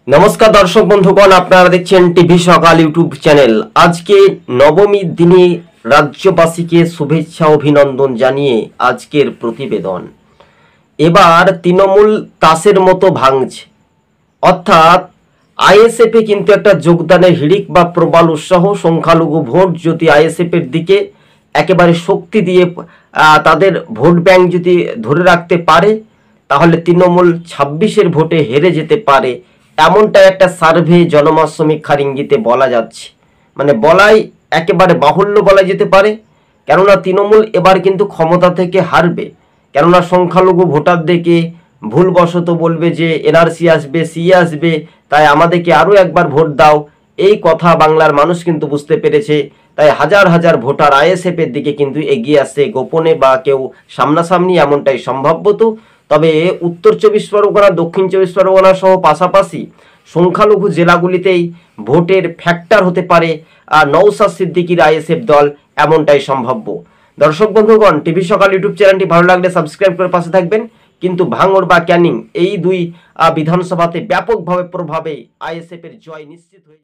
নমস্কার দর্শক বন্ধুগণ, আপনারা দেখছেন টিভি সকাল ইউটিউব চ্যানেল। আজকে নবমীর দিনে রাজ্যবাসীকে শুভেচ্ছা অভিনন্দন জানিয়ে আজকের প্রতিবেদন। এবার তৃণমূল তাসের মতো ভাঙছে, অর্থাৎ আইএসএফে কিন্তু একটা যোগদানের হিড়িক বা প্রবল উৎসাহ, সংখ্যালঘু ভোট যদি আইএসএফের দিকে একেবারে শক্তি দিয়ে তাদের ভোট ব্যাংক যদি ধরে রাখতে পারে, তাহলে তৃণমূল 26-এর ভোটে হেরে যেতে পারে, এমনটা একটা সার্ভে জনমত সমীক্ষার ইঙ্গিতে বলা যাচ্ছে। মানে বলাই একেবারে বাহুল্য বলা যেতে পারে, কেননা তৃণমূল এবার কিন্তু ক্ষমতা থেকে হারবে। কেননা সংখ্যালঘু ভোটারদেরকে ভুলবশত বলবে যে এনআরসি আসবে, সিএ আসবে, তাই আমাদেরকে আরও একবার ভোট দাও। এই কথা বাংলার মানুষ কিন্তু বুঝতে পেরেছে। তাই হাজার হাজার ভোটার আইএসএফের দিকে কিন্তু এগিয়ে আসছে, গোপনে বা কেউ সামনাসামনি, এমনটাই সম্ভাব্যত। তবে উত্তর 24 পরগনা, দক্ষিণ 24 পরগনা সহ পাশাপাশি সংখ্যালঘু জেলাগুলিতেই ভোটের ফ্যাক্টর হতে পারে নওশাদ সিদ্দিকীর আইএসএফ দল, এমনটাই সম্ভাব্য। দর্শক বন্ধুগণ, টিভি সকাল ইউটিউব চ্যানেলটি ভালো লাগলে সাবস্ক্রাইব করে পাশে থাকবেন। কিন্তু ভাঙড় বা ক্যানিং এই দুই বিধানসভাতে ব্যাপকভাবে প্রভাবে আইএসএফের জয় নিশ্চিত হয়ে